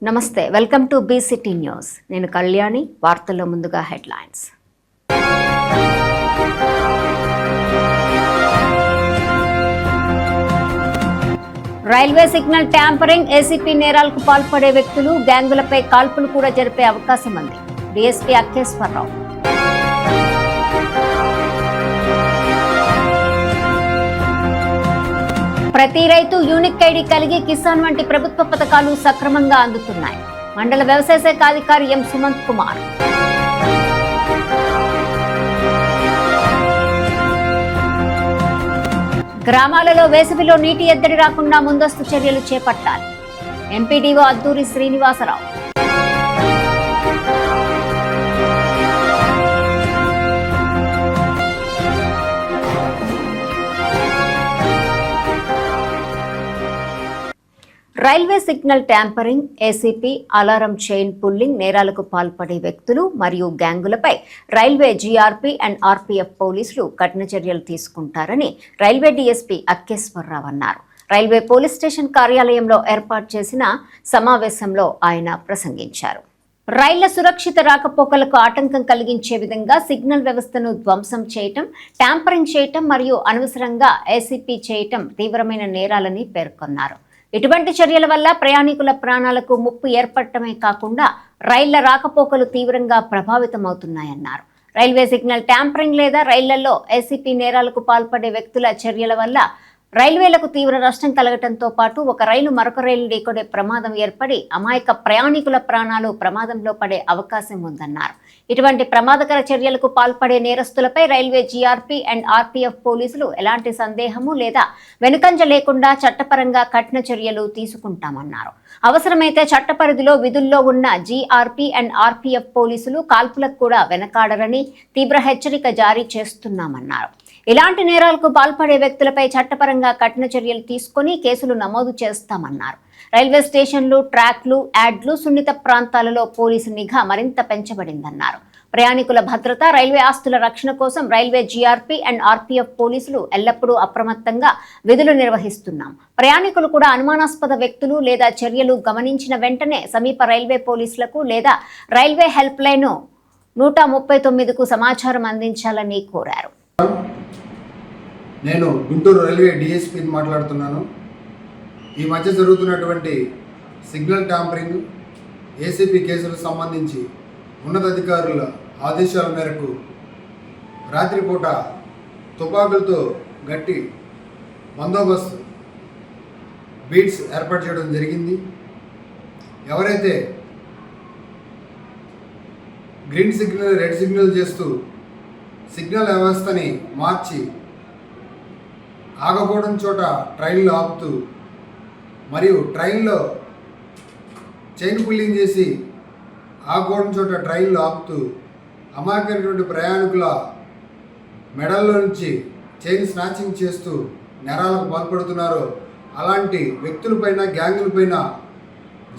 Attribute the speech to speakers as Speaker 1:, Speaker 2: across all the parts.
Speaker 1: నమస్తే, welcome to బీసిటీ news. నేను కళ్యాణి. వార్తల్లో ముందుగా headlines. Railway signal tampering, ACP నేరాలకు పాల్పడే వ్యక్తులు, గ్యాంగులపై కాల్పులు కూడా జరిపే అవకాశం ఉంది. డీఎస్పీ అక్కేశ్వరరావు. ప్రతి రైతు యూనిక్ ఐడి కలిగి కిసాన్ వంటి ప్రభుత్వ పథకాలు సక్రమంగా అందుతున్నాయి. మండల వ్యవసాయ శాఖ అధికారి ఎం సుమంత్ కుమార్. గ్రామాలలో వేసవిలో నీటి ఎద్దడి రాకుండా ముందస్తు చర్యలు చేపట్టాలి. MPDO Adduri Srinivasarao. Railway signal tampering, ACP, alarm chain pulling నేరాలకు పాల్పడే వ్యక్తులు మరియు గ్యాంగులపై రైల్వే జీఆర్పీ అండ్ ఆర్పీఎఫ్ పోలీసులు కఠిన చర్యలు తీసుకుంటారని రైల్వే డీఎస్పీ అక్కేశ్వరరావు అన్నారు. రైల్వే పోలీస్ స్టేషన్ కార్యాలయంలో ఏర్పాటు చేసిన సమావేశంలో ఆయన ప్రసంగించారు. రైళ్ల సురక్షిత రాకపోకలకు ఆటంకం కలిగించే విధంగా సిగ్నల్ వ్యవస్థను ధ్వంసం చేయటం, ట్యాంపరింగ్ చేయటం మరియు అనవసరంగా ఏసీపీ చేయటం తీవ్రమైన నేరాలని పేర్కొన్నారు. ఇటువంటి చర్యల వల్ల ప్రయాణికుల ప్రాణాలకు ముప్పు ఏర్పడటమే కాకుండా రైళ్ల రాకపోకలు తీవ్రంగా ప్రభావితమవుతున్నాయన్నారు. రైల్వే సిగ్నల్ ట్యాంపరింగ్ లేదా రైళ్లలో ఏసీపీ నేరాలకు పాల్పడే వ్యక్తుల చర్యల వల్ల రైల్వేలకు తీవ్ర నష్టం కలగటంతో పాటు ఒక రైలు మరొక రైలు ఢీకొనే ప్రమాదం ఏర్పడి అమాయక ప్రయాణికుల ప్రాణాలు ప్రమాదంలో పడే అవకాశం ఉందన్నారు. ఇటువంటి ప్రమాదకర చర్యలకు పాల్పడే నేరస్తులపై రైల్వే జీఆర్పీ అండ్ ఆర్పీఎఫ్ పోలీసులు ఎలాంటి సందేహము లేదా వెనుకంజ లేకుండా చట్టపరంగా కఠిన చర్యలు తీసుకుంటామన్నారు. అవసరమైతే చట్టపరిధిలో విధుల్లో ఉన్న జీఆర్పీ అండ్ ఆర్పీఎఫ్ పోలీసులు కాల్పులకు కూడా వెనకాడరని తీవ్ర హెచ్చరిక జారీ చేస్తున్నామన్నారు. ఇలాంటి నేరాలకు పాల్పడే వ్యక్తులపై చట్టపరంగా కఠిన చర్యలు తీసుకుని కేసులు నమోదు చేస్తామన్నారు. రైల్వే స్టేషన్లు, ట్రాక్లు, యార్డ్లు, సున్నిత ప్రాంతాలలో పోలీసు నిఘా మరింత పెంచబడిందన్నారు. ప్రయాణికుల భద్రత, రైల్వే ఆస్తుల రక్షణ కోసం రైల్వే జీఆర్పీ అండ్ ఆర్పీఎఫ్ పోలీసులు ఎల్లప్పుడూ అప్రమత్తంగా విధులు నిర్వహిస్తున్నాం. ప్రయాణికులు కూడా అనుమానాస్పద వ్యక్తులు లేదా చర్యలు గమనించిన వెంటనే సమీప రైల్వే పోలీసులకు లేదా రైల్వే హెల్ప్ లైన్ 139కు సమాచారం అందించాలని కోరారు.
Speaker 2: నేను గుంటూరు రైల్వే డిఎస్పీని మాట్లాడుతున్నాను. ఈ మధ్య జరుగుతున్నటువంటి సిగ్నల్ ట్యాంపరింగ్, ఏసీపీ కేసులకు సంబంధించి ఉన్నతాధికారుల ఆదేశాల మేరకు రాత్రిపూట తుపాకులతో గట్టి బందోబస్తు బీట్స్ ఏర్పాటు చేయడం జరిగింది. ఎవరైతే గ్రీన్ సిగ్నల్, రెడ్ సిగ్నల్ చేస్తూ సిగ్నల్ వ్యవస్థని మార్చి ఆగకూడని చోట ట్రైన్లు ఆపుతూ మరియు ట్రైన్లో చైన్ పుల్లింగ్ చేసి ఆగకూడని చోట ట్రైన్లు ఆపుతూ అమాయకమైనటువంటి ప్రయాణికుల మెడల్లో నుంచి చైన్ స్నాచింగ్ చేస్తూ నేరాలకు పాల్పడుతున్నారో అలాంటి వ్యక్తులపైన, గ్యాంగులపైన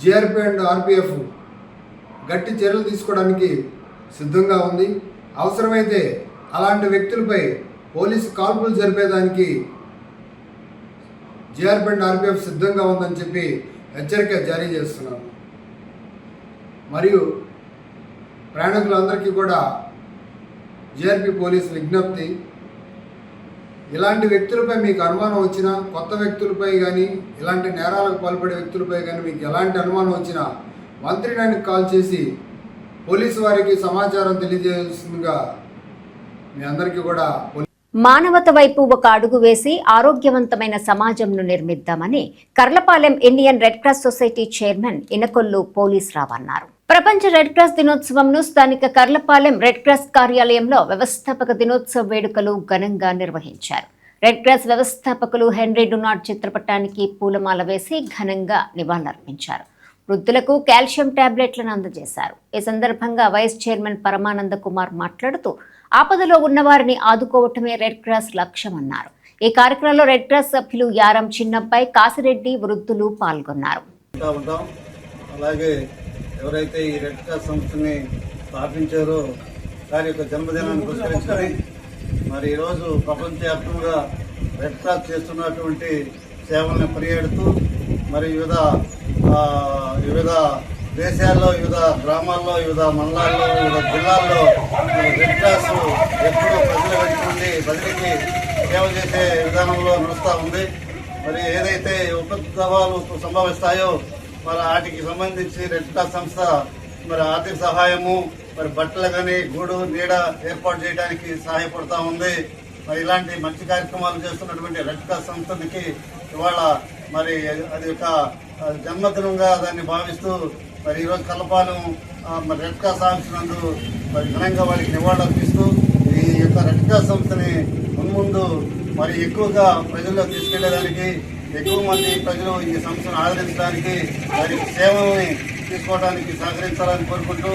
Speaker 2: జీఆర్పీ అండ్ ఆర్పీఎఫ్ గట్టి చర్యలు తీసుకోవడానికి సిద్ధంగా ఉంది. అవసరమైతే అలాంటి వ్యక్తులపై పోలీసు కాల్పులు జరిపేదానికి జీఆర్పీ అండ్ ఆర్పీఎఫ్ సిద్ధంగా ఉందని చెప్పి హెచ్చరిక జారీ చేస్తున్నాను. మరియు ప్రయాణికులందరికీ కూడా జీఆర్పీ పోలీసు విజ్ఞప్తి, ఇలాంటి వ్యక్తులపై మీకు అనుమానం వచ్చినా, కొత్త వ్యక్తులపై కానీ ఇలాంటి నేరాలకు పాల్పడే వ్యక్తులపై కానీ మీకు ఎలాంటి అనుమానం వచ్చినా 139కి కాల్ చేసి పోలీసు వారికి సమాచారం తెలియజేస్తుందిగా మీ అందరికీ కూడా.
Speaker 1: మానవత వైపు ఒక అడుగు వేసి ఆరోగ్యవంతమైన సమాజంను నిర్మిద్దామని Karlapalem Indian red cross society chairman Inakollu Polisurao అన్నారు. ప్రపంచ రెడ్ క్రాస్ దినోత్సవంను స్థానిక కర్లపాలెం రెడ్ క్రాస్ కార్యాలయంలో వ్యవస్థాపక దినోత్సవ వేడుకలు ఘనంగా నిర్వహించారు. రెడ్ క్రాస్ వ్యవస్థాపకులు హెన్రీ డునార్డ్ చిత్రపటానికి పూలమాల వేసి ఘనంగా నివాళులర్పించారు. వృద్ధులకు కాల్షియం టాబ్లెట్లను అందజేశారు. ఈ సందర్భంగా వైస్ చైర్మన్ పరమానంద కుమార్ మాట్లాడుతూ ఆపదలో ఉన్నవారిని ఆదుకోవటమే రెడ్ క్రాస్ లక్ష్యమన్నారు. ఈ కార్యక్రమంలో రెడ్ క్రాస్ సభ్యులు యారం చిన్నబ్బాయి, కాసిరెడ్డి, వృద్ధులు పాల్గొన్నారు.
Speaker 3: అలాగే ఎవరైతే ఈ రెడ్ క్రాస్ సంస్థని స్థాపించారో వారి యొక్క జన్మదినాన్ని పురస్కరించుకొని మరి ఈరోజు ప్రపంచవ్యాప్తంగా రెడ్ క్రాస్ చేస్తున్నటువంటి సేవలను పరిగెడుతూ మరి వివిధ దేశాల్లో వివిధ గ్రామాల్లో వివిధ మండలాల్లో వివిధ జిల్లాల్లో రెడ్ క్రాస్ ఎప్పుడూ ప్రజల వెంట నుండి ప్రజలకి సేవ చేసే విధానంలో నడుస్తూ ఉంది. మరి ఏదైతే ఉపద్రవాలు సంభవిస్తాయో మరి వాటికి సంబంధించి రెడ్ క్రాస్ సంస్థ మరి ఆర్థిక సహాయము, మరి బట్టలు కానీ గూడు నీడ ఏర్పాటు చేయడానికి సహాయపడుతూ ఉంది. మరి ఇలాంటి మంచి కార్యక్రమాలు చేస్తున్నటువంటి రెడ్ క్రాస్ సంస్థకి ఇవాళ మరి అది ఒక జన్మదినంగా దాన్ని భావిస్తూ మరి ఈరోజు కల్లపాలెం మరి రెడ్ క్రాస్ ఆఫీస్ నందు మరి ఘనంగా వారికి నివాళులు అర్పిస్తూ ఈ యొక్క రెడ్ క్రాస్ సంస్థని మున్ముందు మరి ఎక్కువగా ప్రజల్లో తీసుకెళ్లేదానికి, ఎక్కువ మంది ప్రజలు ఈ సంస్థను ఆదరించడానికి, వారి సేవల్ని తీసుకోవడానికి సహకరించాలని కోరుకుంటూ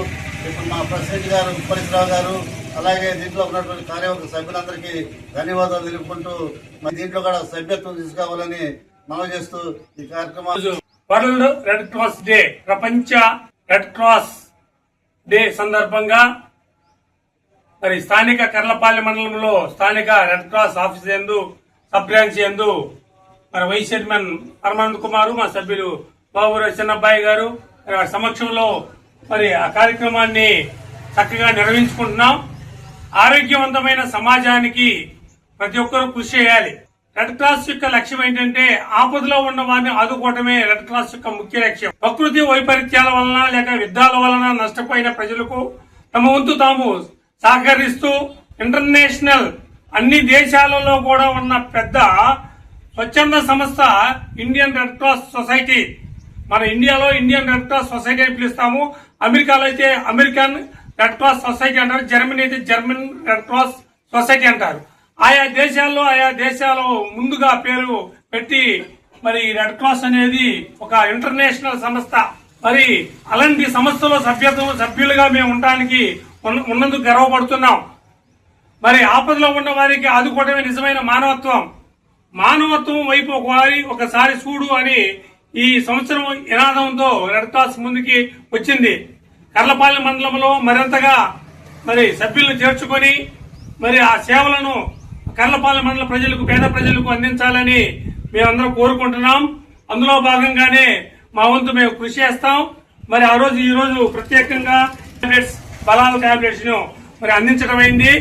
Speaker 3: ఇప్పుడు మా ప్రెసిడెంట్ గారు ఉప్పలిశ్రావు గారు, అలాగే దీంట్లో ఉన్నటువంటి కార్యవర్గ సభ్యులందరికీ ధన్యవాదాలు తెలుపుకుంటూ మరి దీంట్లో కూడా సభ్యత్వం తీసుకోవాలని మనవి చేస్తూ ఈ కార్యక్రమాలు
Speaker 4: వరల్డ్ రెడ్ క్రాస్ డే, ప్రపంచ రెడ్ క్రాస్ డే సందర్భంగా మరి స్థానిక కర్లపాలెం మండలంలో స్థానిక రెడ్ క్రాస్ ఆఫీస్ యందు సబ్ బ్రాంచ్ యందు మరి వైస్ చైర్మన్ పరమానంద్ కుమారు, మా సభ్యులు బాబు చిన్నబ్బాయి గారు వారి సమక్షంలో మరి ఆ కార్యక్రమాన్ని చక్కగా నిర్వహించుకుంటున్నాం. ఆరోగ్యవంతమైన సమాజానికి ప్రతి ఒక్కరూ కృషి చేయాలి. రెడ్ క్రాస్ యొక్క లక్ష్యం ఏంటంటే ఆపదలో ఉన్న వారిని ఆదుకోవటమే రెడ్ క్రాస్ యొక్క ముఖ్య లక్ష్యం. ప్రకృతి వైపరీత్యాల వలన లేక యుద్ధాల వలన నష్టపోయిన ప్రజలకు తమ వంతు తాము సహకరిస్తూ ఇంటర్నేషనల్ అన్ని దేశాలలో కూడా ఉన్న పెద్ద స్వచ్ఛంద సంస్థ ఇండియన్ రెడ్ క్రాస్ సొసైటీ. మన ఇండియాలో ఇండియన్ రెడ్ క్రాస్ సొసైటీ అని పిలుస్తాము. అమెరికాలో అయితే అమెరికన్ రెడ్ క్రాస్ సొసైటీ అంటారు, జర్మనీ అయితే జర్మన్ రెడ్ క్రాస్ సొసైటీ అంటారు. ఆయా దేశాలు ముందుగా పేరు పెట్టి మరి రెడ్ క్రాస్ అనేది ఒక ఇంటర్నేషనల్ సంస్థ. మరి అలాంటి సంస్థలో సభ్యులుగా మేము ఉండడానికి ఉన్నందుకు గర్వపడుతున్నాం. మరి ఆపదలో ఉన్న వారికి ఆదుకోవడమే నిజమైన మానవత్వం వైపు ఒకసారి చూడు అని ఈ సంవత్సరం నినాదంతో రెడ్ క్రాస్ ముందుకి వచ్చింది. కర్లపాలెం మండలంలో మరింతగా మరి సభ్యులను చేర్చుకొని మరి ఆ సేవలను కర్లపాలెం మండల ప్రజలకు, పేద ప్రజలకు అందించాలని మేమందరం కోరుకుంటున్నాం. అందులో భాగంగానే మా వంతు మేము కృషి చేస్తాం. మరి ఈ రోజు ప్రత్యేకంగా బలాల టాబ్లెట్స్ ను మరి అందించడం అయింది.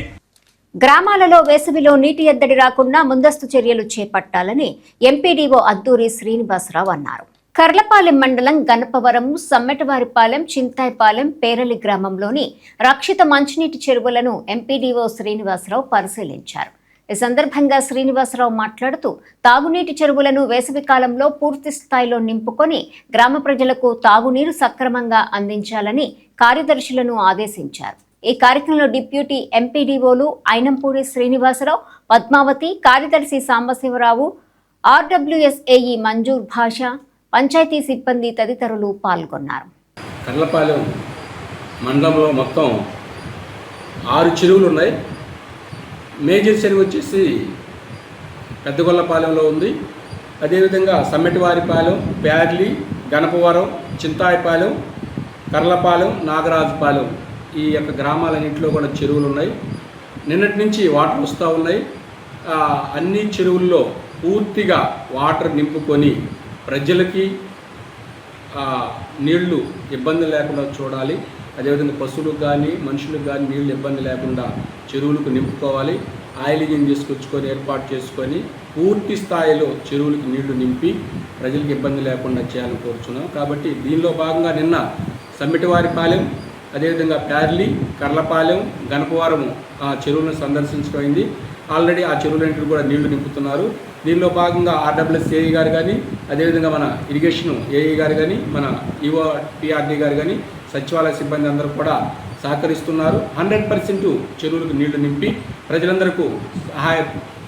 Speaker 1: గ్రామాలలో వేసవిలో నీటి ఎద్దడి రాకుండా ముందస్తు చర్యలు చేపట్టాలని ఎంపీడీఓ అద్దూరి శ్రీనివాసరావు అన్నారు. కర్లపాలెం మండలం గణపవరం, సమ్మెటవారిపాలెం, చింతాయిపాలెం, పేరలి గ్రామంలోని రక్షిత మంచినీటి చెరువులను ఎంపీడీఓ శ్రీనివాసరావు పరిశీలించారు. ఈ సందర్భంగా శ్రీనివాసరావు మాట్లాడుతూ తాగునీటి చెరువులను వేసవి కాలంలో పూర్తి స్థాయిలో నింపుకొని గ్రామ ప్రజలకు తాగునీరు సక్రమంగా అందించాలని కార్యదర్శులను ఆదేశించారు. ఈ కార్యక్రమంలో డిప్యూటీ ఎంపీడీఓలు ఐనంపూడి శ్రీనివాసరావు, పద్మావతి, కార్యదర్శి సాంబశివరావు, ఆర్డబ్ల్యూఎస్ఏఈ మంజూర్ భాష, పంచాయతీ సిబ్బంది తదితరులు పాల్గొన్నారు.
Speaker 5: కర్లపాలెం మండలంలో మొత్తం 6 చెరువులు ఉన్నాయి. మేజర్ చెరువు వచ్చేసి పెద్దగొల్లపాలెంలో ఉంది. అదేవిధంగా సమ్మెటివారిపాలెం, ప్యార్లి, గణపవరం, చింతాయిపాలెం, కర్లపాలెం, నాగరాజుపాలెం ఈ యొక్క గ్రామాలన్నింటిలో కూడా చెరువులు ఉన్నాయి. నిన్నటి నుంచి వాటర్ వస్తూ ఉన్నాయి. అన్ని చెరువుల్లో పూర్తిగా వాటర్ నింపుకొని ప్రజలకి నీళ్లు ఇబ్బంది లేకుండా చూడాలి. అదేవిధంగా పశువులకు కానీ మనుషులకు కానీ నీళ్లు ఇబ్బంది లేకుండా చెరువులకు నింపుకోవాలి. ఆయిల్ ఇంజిన్ తీసుకొచ్చుకొని ఏర్పాటు చేసుకొని పూర్తి స్థాయిలో చెరువులకు నీళ్లు నింపి ప్రజలకు ఇబ్బంది లేకుండా చేయాలని కోరుచున్నాం. కాబట్టి దీనిలో భాగంగా నిన్న సమ్మెటివారిపాలెం, అదేవిధంగా ప్యార్లి, కర్లపాలెం, గణపవరం చెరువులను సందర్శించడమైంది. ఆల్రెడీ ఆ చెరువులన్నింటినీ కూడా నీళ్లు నింపుతున్నారు. దీనిలో భాగంగా ఆర్డబ్ల్యూఎస్ఏఈ గారు కానీ, అదేవిధంగా మన ఇరిగేషన్ ఏఈ గారు కానీ, మన ఈఓ టీఆర్డీ గారు కానీ, సచివాలయ సిబ్బంది అందరూ కూడా సహకరిస్తున్నారు. 100% చెరువులకు నీళ్లు నింపి ప్రజలందరికీ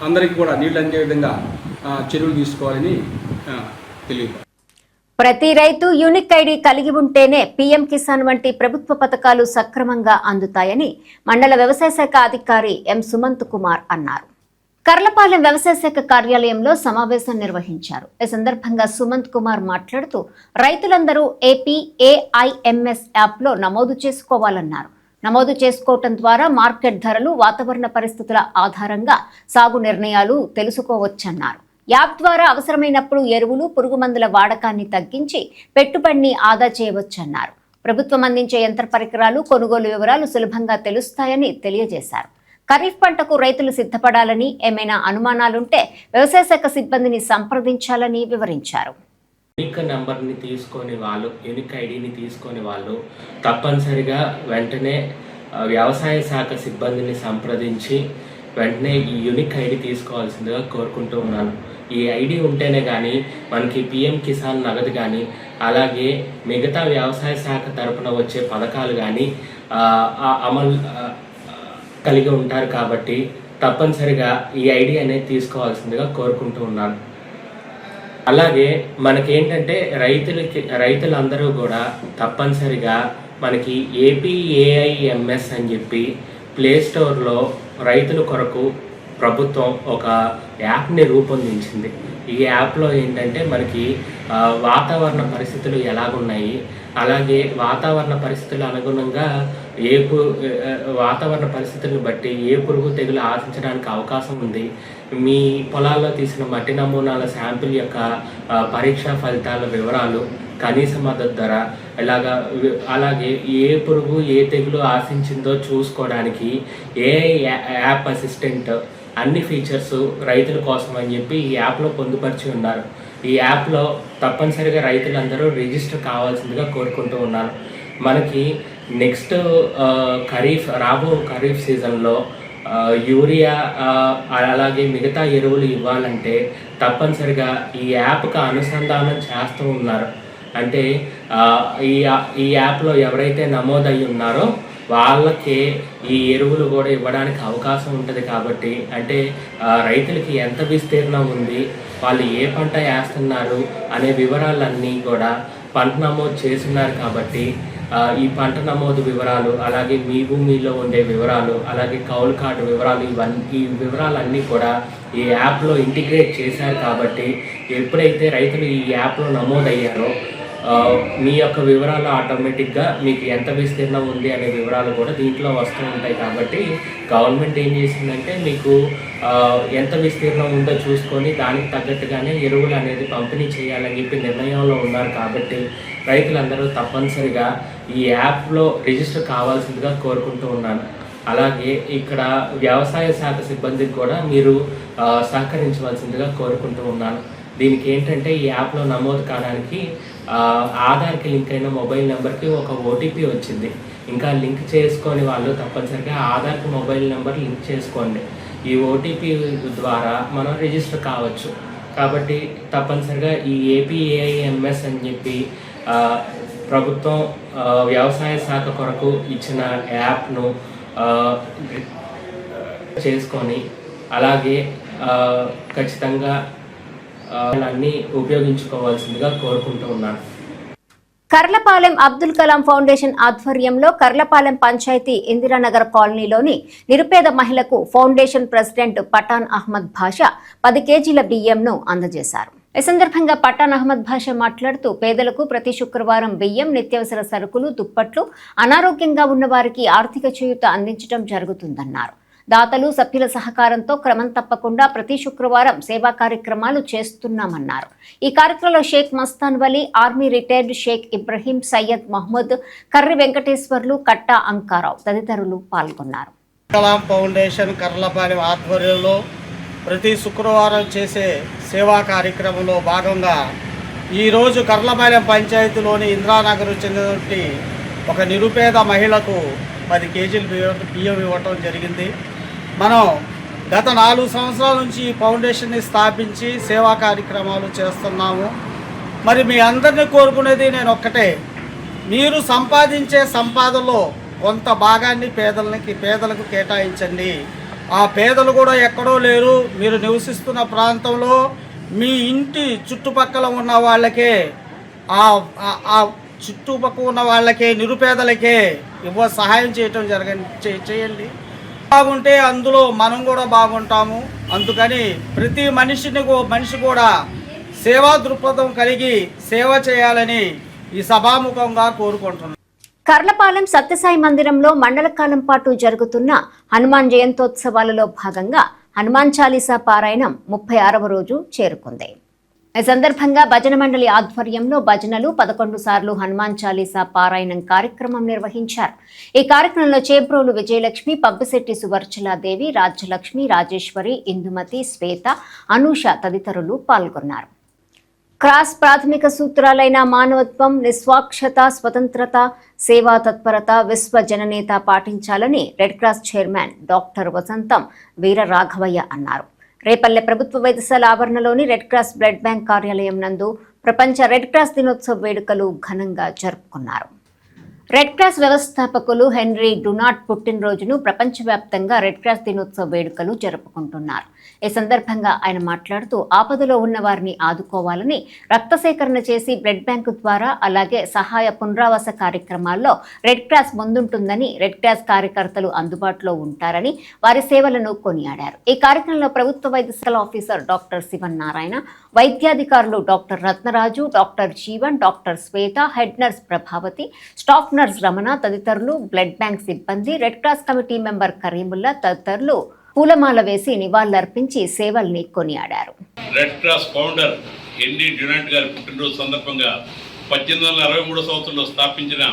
Speaker 5: అందరికీ కూడా నీళ్లు అందే విధంగా చర్యలు తీసుకోవాలని తెలియదు.
Speaker 1: ప్రతి రైతు యూనిక్ ఐడి కలిగి ఉంటేనే పీఎం కిసాన్ వంటి ప్రభుత్వ పథకాలు సక్రమంగా అందుతాయని మండల వ్యవసాయ శాఖ అధికారి ఎం సుమంత్ కుమార్ అన్నారు. కర్లపాలెం వ్యవసాయ శాఖ కార్యాలయంలో సమావేశం నిర్వహించారు. ఈ సందర్భంగా సుమంత్ కుమార్ మాట్లాడుతూ రైతులందరూ ఏపీ ఏఐఎంఎస్ యాప్లో నమోదు చేసుకోవాలన్నారు. నమోదు చేసుకోవటం ద్వారా మార్కెట్ ధరలు, వాతావరణ పరిస్థితుల ఆధారంగా సాగు నిర్ణయాలు తెలుసుకోవచ్చన్నారు. యాప్ ద్వారా అవసరమైనప్పుడు ఎరువులు, పురుగుమందుల వాడకాన్ని తగ్గించి పెట్టుబడిని ఆదా చేయవచ్చన్నారు. ప్రభుత్వం అందించే యంత్ర పరికరాలు కొనుగోలు వివరాలు సులభంగా తెలుస్తాయని తెలియజేశారు. ఖరీఫ్ పంటకు రైతులు సిద్ధపడాలని, ఏమైనా అనుమానాలుంటే వ్యవసాయ శాఖ సిబ్బందిని సంప్రదించాలని వివరించారు.
Speaker 6: యూనిక్ నెంబర్ని తీసుకొని వాళ్ళు, యూనిక్ ఐడిని తీసుకొని వాళ్ళు తప్పనిసరిగా వెంటనే వ్యవసాయ శాఖ సిబ్బందిని సంప్రదించి వెంటనే ఈ యూనిక్ ఐడి తీసుకోవాల్సిందిగా కోరుకుంటూ ఉన్నాను. ఈ ఐడి ఉంటేనే కానీ మనకి పిఎం కిసాన్ నగదు కానీ, అలాగే మిగతా వ్యవసాయ శాఖ తరపున వచ్చే పథకాలు కానీ అమలు కలిగి ఉంటారు. కాబట్టి తప్పనిసరిగా ఈ ఐడి అనేది తీసుకోవాల్సిందిగా కోరుకుంటూ ఉన్నాను. అలాగే మనకేంటంటే రైతులందరూ కూడా తప్పనిసరిగా మనకి APAIMS అని చెప్పి ప్లేస్టోర్లో రైతుల కొరకు ప్రభుత్వం ఒక యాప్ని రూపొందించింది. ఈ యాప్లో ఏంటంటే మనకి వాతావరణ పరిస్థితులు ఎలాగున్నాయి, అలాగే వాతావరణ పరిస్థితులు అనుగుణంగా వాతావరణ పరిస్థితులను బట్టి ఏ పురుగు తెగులు ఆశించడానికి అవకాశం ఉంది, మీ పొలాల్లో తీసిన మట్టి నమూనాల శాంపిల్ యొక్క పరీక్షా ఫలితాల వివరాలు, కనీస మద్దతు ధర, అలాగే ఏ పురుగు ఏ తెగులు ఆశించిందో చూసుకోవడానికి యాప్ అసిస్టెంట్ అన్ని ఫీచర్స్ రైతుల కోసం అని చెప్పి ఈ యాప్లో పొందుపరిచి ఉన్నారు. ఈ యాప్లో తప్పనిసరిగా రైతులందరూ రిజిస్టర్ కావాల్సిందిగా కోరుకుంటూ ఉన్నారు. మనకి నెక్స్ట్ రాబో ఖరీఫ్ సీజన్లో యూరియా అలాగే మిగతా ఎరువులు ఇవ్వాలంటే తప్పనిసరిగా ఈ యాప్కి అనుసంధానం చేస్తూ ఉన్నారు. అంటే ఈ యాప్లో ఎవరైతే నమోదయ్యి ఉన్నారో వాళ్ళకే ఈ ఎరువులు కూడా ఇవ్వడానికి అవకాశం ఉంటుంది. కాబట్టి అంటే రైతులకి ఎంత విస్తీర్ణం ఉంది, వాళ్ళు ఏ పంట వేస్తున్నారు అనే వివరాలన్నీ కూడా పంట నమోదు చేస్తున్నారు. కాబట్టి ఈ పంట నమోదు వివరాలు, అలాగే మీ భూమిలో ఉండే వివరాలు, అలాగే కౌలు కార్డు వివరాలు, ఈ వివరాలన్నీ కూడా ఈ యాప్లో ఇంటిగ్రేట్ చేశారు. కాబట్టి ఎప్పుడైతే రైతులు ఈ యాప్లో నమోదయ్యారో మీ యొక్క వివరాలు ఆటోమేటిక్గా మీకు ఎంత విస్తీర్ణం ఉంది అనే వివరాలు కూడా దీంట్లో వస్తూ ఉంటాయి. కాబట్టి గవర్నమెంట్ ఏం చేసిందంటే మీకు ఎంత విస్తీర్ణం ఉందో చూసుకొని దానికి తగ్గట్టుగానే ఎరువులు అనేది పంపిణీ చేయాలని చెప్పి నిర్ణయంలో ఉన్నారు. కాబట్టి రైతులందరూ తప్పనిసరిగా ఈ యాప్లో రిజిస్టర్ కావాల్సిందిగా కోరుకుంటూ ఉన్నాను. అలాగే ఇక్కడ వ్యవసాయ శాఖ సిబ్బందికి కూడా మీరు సహకరించవలసిందిగా కోరుకుంటూ ఉన్నాను. దీనికి ఏంటంటే ఈ యాప్లో నమోదు కావడానికి ఆధార్కి లింక్ అయిన మొబైల్ నెంబర్కి ఒక OTP వచ్చింది. ఇంకా లింక్ చేసుకొని వాళ్ళు తప్పనిసరిగా ఆధార్కి మొబైల్ నెంబర్ లింక్ చేసుకోండి. ఈ OTP ద్వారా మనం రిజిస్టర్ కావచ్చు. కాబట్టి తప్పనిసరిగా ఈ APAIMS అని చెప్పి ప్రభుత్వం వ్యవసాయ శాఖ కొరకు ఇచ్చిన యాప్ను చేసుకొని అలాగే ఖచ్చితంగా అన్నీ ఉపయోగించుకోవాల్సిందిగా కోరుకుంటూ ఉన్నాను.
Speaker 1: కర్లపాలెం అబ్దుల్ కలాం ఫౌండేషన్ ఆధ్వర్యంలో కర్లపాలెం పంచాయతీ ఇందిరానగర్ కాలనీలోని నిరుపేద మహిళకు ఫౌండేషన్ ప్రెసిడెంట్ పఠాన్ అహ్మద్ భాషా 10 కేజీల బియ్యంను అందజేశారు. ఈ సందర్భంగా పఠాన్ అహ్మద్ భాషా మాట్లాడుతూ పేదలకు ప్రతి శుక్రవారం బియ్యం, నిత్యావసర సరుకులు, దుప్పట్లు, అనారోగ్యంగా ఉన్న వారికి ఆర్థిక చేయూత అందించడం జరుగుతుందన్నారు. దాతలు సభ్యుల సహకారంతో క్రమం తప్పకుండా ప్రతి శుక్రవారం సేవా కార్యక్రమాలు చేస్తున్నామన్నారు. ఈ కార్యక్రమంలో షేక్ మస్తాన్ వలీ, ఆర్మీ రిటైర్డ్ షేక్ ఇబ్రహీం, సయ్యద్ మహమ్మద్, కర్రి వెంకటేశ్వర్లు, కట్టా అంకారావు తదితరులు పాల్గొన్నారు.
Speaker 7: కలాం ఫౌండేషన్ కర్లపాలెం ఆధ్వర్యంలో ప్రతి శుక్రవారం చేసే సేవా కార్యక్రమంలో భాగంగా ఈరోజు కర్లపాలెం పంచాయతీలోని ఇందిరానగర్ చెందినటువంటి ఒక నిరుపేద మహిళకు 10 కేజీలు బియ్యం ఇవ్వటం జరిగింది. మనం గత 4 సంవత్సరాల నుంచి ఈ ఫౌండేషన్ని స్థాపించి సేవా కార్యక్రమాలు చేస్తున్నాము. మరి మీ అందరినీ కోరుకునేది నేను ఒక్కటే, మీరు సంపాదించే సంపాదనలో కొంత భాగాన్ని పేదలకు కేటాయించండి. ఆ పేదలు కూడా ఎక్కడో లేరు, మీరు నివసిస్తున్న ప్రాంతంలో మీ ఇంటి చుట్టుపక్కల ఉన్న వాళ్ళకే, ఆ చుట్టుపక్కల ఉన్న వాళ్ళకే, నిరుపేదలకే సహాయం చేయటం చేయండి. బాగుంటే అందులో మనం కూడా బాగుంటాము. అందుకని ప్రతి మనిషి కూడా సేవా దృక్పథం కలిగి సేవ చేయాలని ఈ సభాముఖంగా కోరుకుంటున్నాను.
Speaker 1: కర్లపాలెం సత్యసాయి మందిరంలో మండల కాలం పాటు జరుగుతున్న హనుమాన్ జయంతోత్సవాలలో భాగంగా హనుమాన్ చాలీసా పారాయణం 36వ రోజు చేరుకుంది. ఈ సందర్భంగా భజన మండలి ఆధ్వర్యంలో భజనలు 11 సార్లు హనుమాన్ చాలీసా పారాయణం కార్యక్రమం నిర్వహించారు. ఈ కార్యక్రమంలో చేబ్రోలు విజయలక్ష్మి, పబ్బిశెట్టి సువర్చలాదేవి, రాజ్యలక్ష్మి, రాజేశ్వరి, ఇందుమతి, శ్వేత, అనూష తదితరులు పాల్గొన్నారు. క్రాస్ ప్రాథమిక సూత్రాలైన మానవత్వం, నిస్వాక్షత, స్వతంత్రత, సేవా తత్పరత, విశ్వ జననేత పాటించాలని రెడ్ క్రాస్ చైర్మన్ డాక్టర్ వసంతం వీరరాఘవయ్య అన్నారు. రేపల్లె ప్రభుత్వ వైద్యశాల ఆవరణలోని రెడ్ క్రాస్ బ్లడ్ బ్యాంక్ కార్యాలయం నందు ప్రపంచ రెడ్ క్రాస్ దినోత్సవ వేడుకలు ఘనంగా జరుపుకున్నారు. రెడ్ క్రాస్ వ్యవస్థాపకులు హెన్రీ డునాట్ పుట్టినరోజును ప్రపంచవ్యాప్తంగా రెడ్ క్రాస్ దినోత్సవ వేడుకలు జరుపుకుంటున్నారు. ఈ సందర్భంగా ఆయన మాట్లాడుతూ ఆపదలో ఉన్న వారిని ఆదుకోవాలని, రక్త సేకరణ చేసి బ్లడ్ బ్యాంకు ద్వారా అలాగే సహాయ పునరావాస కార్యక్రమాల్లో రెడ్ క్రాస్ ముందుంటుందని, రెడ్ క్రాస్ కార్యకర్తలు అందుబాటులో ఉంటారని వారి సేవలను కొనియాడారు. ఈ కార్యక్రమంలో ప్రభుత్వ వైద్యశాల ఆఫీసర్ డాక్టర్ శివనారాయణ, వైద్యాధికారులు doctor Ratnaraju, doctor Jeevan, doctor Swetha, head nurse Prabhavathi, staff nurse Ramana తదితరులు, బ్లడ్ బ్యాంక్ సిబ్బంది, red cross committee member Kareemulla తదితరులు పూలమాల వేసి నివాళులర్పించి సేవల్ని కొనియాడారు.
Speaker 8: Red cross founder Henry Dunant గారి పుట్టినరోజు సందర్భంగా 1863 సంవత్సరంలో స్థాపించిన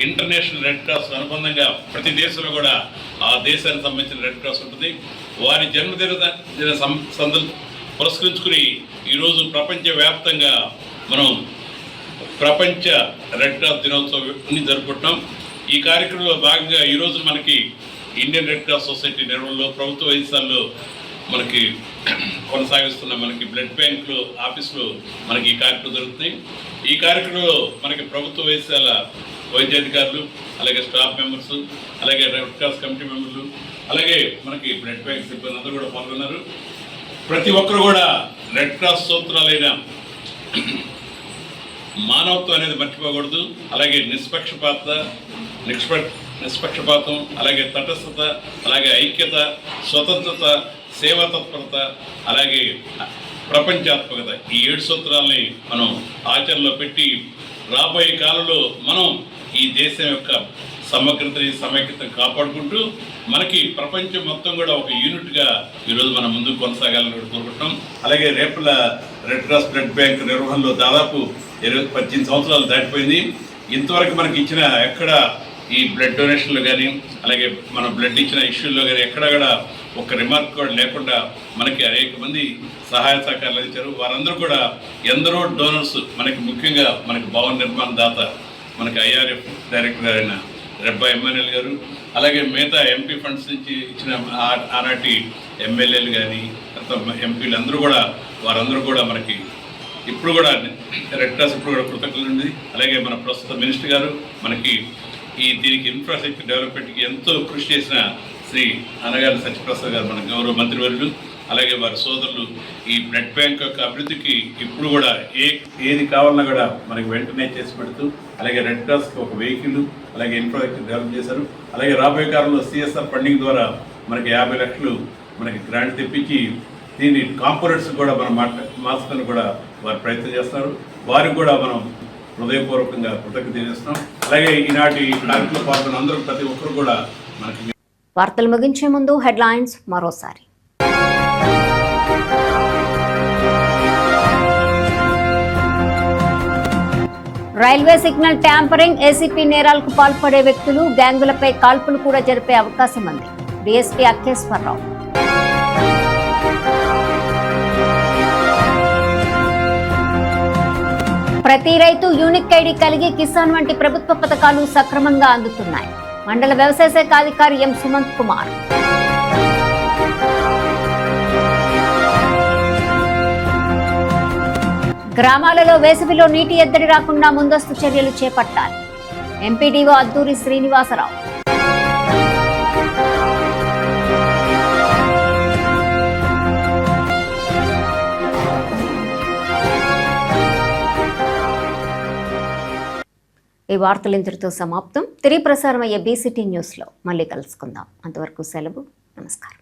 Speaker 8: ఇంటర్నేషనల్ రెడ్ క్రాస్ అనుబంధంగా ప్రతి దేశంలో కూడా ఆ దేశానికి సంబంధించిన రెడ్ క్రాస్ ఉంటుంది. వారి జన్మదిన పురస్కరించుకుని ఈరోజు ప్రపంచవ్యాప్తంగా మనం ప్రపంచ రెడ్ క్రాస్ దినోత్సవాన్ని జరుపుకుంటున్నాం. ఈ కార్యక్రమంలో భాగంగా ఈరోజు మనకి ఇండియన్ రెడ్ క్రాస్ సొసైటీ నిర్వహణలో ప్రభుత్వ వైద్యశాలలో మనకి కొనసాగిస్తున్న మనకి బ్లడ్ బ్యాంకులు ఆఫీసులో మనకి ఈ కార్యక్రమం జరుగుతుంది. ఈ కార్యక్రమంలో మనకి ప్రభుత్వ వైద్యశాల వైద్యాధికారులు, అలాగే స్టాఫ్ మెంబర్స్, అలాగే రెడ్ క్రాస్ కమిటీ మెంబర్లు, అలాగే మనకి బ్లడ్ బ్యాంక్ సిబ్బంది అందరూ కూడా పాల్గొన్నారు. ప్రతి ఒక్కరు కూడా రెడ్ క్రాస్ సూత్రాలైన మానవత్వం అనేది మర్చిపోకూడదు. అలాగే నిష్పక్షపాతం, అలాగే తటస్థత, అలాగే ఐక్యత, స్వతంత్రత, సేవా తత్పరత, అలాగే ప్రపంచాత్మకత, ఈ 7 సూత్రాలని మనం ఆచరణలో పెట్టి రాబోయే కాలంలో మనం ఈ దేశం యొక్క సమగ్రతని, సమైక్యతను కాపాడుకుంటూ మనకి ప్రపంచం మొత్తం కూడా ఒక యూనిట్గా ఈరోజు మనం ముందుకు కొనసాగాలని కోరుకుంటున్నాం. అలాగే రేపల రెడ్ క్రాస్ బ్లడ్ బ్యాంక్ నిర్వహణలో దాదాపు 18 సంవత్సరాలు దాటిపోయింది. ఇంతవరకు మనకి ఇచ్చిన ఎక్కడ ఈ బ్లడ్ డొనేషన్లు కానీ, అలాగే మనం బ్లడ్ ఇచ్చిన ఇష్యూల్లో కానీ ఎక్కడ కూడా ఒక రిమార్క్ కూడా లేకుండా మనకి అనేక మంది సహాయ సహకారాలు ఇచ్చారు. వారందరూ కూడా ఎందరో డోనర్స్, మనకి ముఖ్యంగా మనకి భవన నిర్మాణ దాత మనకి ఐఆర్ఎఫ్ డైరెక్టర్ అయిన రెబ్బా ఎమ్మెల్యేలు గారు, అలాగే మిగతా ఎంపీ ఫండ్స్ నుంచి ఇచ్చిన ఆనాటి ఎమ్మెల్యేలు కానీ ఎంపీలు అందరూ కూడా వారందరూ కూడా మనకి ఇప్పుడు కూడా రెడ్ క్రాస్ ఇప్పుడు కూడా కృతజ్ఞతలు ఉంది. అలాగే మన ప్రస్తుత మినిస్టర్ గారు మనకి దీనికి ఇన్ఫ్రాస్ట్రక్చర్ డెవలప్మెంట్కి ఎంతో కృషి చేసిన శ్రీ అనగారి సత్యప్రసాద్ గారు మన గౌరవ మంత్రివర్యులు, అలాగే వారి సోదరులు ఈ బ్లడ్ బ్యాంక్ యొక్క అభివృద్ధికి ఇప్పుడు కూడా ఏది కావాలన్నా కూడా మనకి వెంటనే చేసి పెడుతూ, అలాగే రెడ్ క్రాస్కి ఒక వెహికల్, అలాగే ఇన్ఫ్రాస్ట్రక్చర్ డెవలప్ చేశారు. అలాగే రాబోయే కాలంలో సిఎస్ఆర్ ఫండింగ్ ద్వారా మనకి 50 లక్షలు మనకి గ్రాంట్ తెప్పించి దీని కాంపోనెంట్స్ కూడా మనం మార్చడానికి కూడా వారు ప్రయత్నం చేస్తున్నారు. వారికి కూడా మనం హృదయపూర్వకంగా కృతజ్ఞత తెలియజేస్తున్నాం. అలాగే ఈనాటి కార్యక్రమంలో పాల్గొన్న అందరూ ప్రతి ఒక్కరు కూడా మనకి.
Speaker 1: వార్తలు ముగించే ముందు హెడ్లైన్స్ మరోసారి. రైల్వే సిగ్నల్ ట్యాంపరింగ్, ఏసీపీ నేరాలకు పాల్పడే వ్యక్తులు, గ్యాంగులపై కాల్పులు కూడా జరిపే అవకాశం ఉంది. డీఎస్పీ అక్కేశ్వరరావు. ప్రతి రైతు యూనిక్ ఐడి కలిగి కిసాన్ వంటి ప్రభుత్వ పథకాలు సక్రమంగా అందుతున్నాయి. మండల వ్యవసాయ శాఖ అధికారి ఎం సుమంత్ కుమార్. గ్రామాలలో వేసవిలో నీటి ఎద్దడి రాకుండా ముందస్తు చర్యలు చేపట్టాలి. ఎంపీడీఓ అద్దూరి శ్రీనివాసరావు. ఈ వార్తలు ఇంతటితో సమాప్తం. తిరిగి ప్రసారం అయ్యే బీసీటీ న్యూస్లో మళ్ళీ కలుసుకుందాం. అంతవరకు సెలవు. నమస్కారం.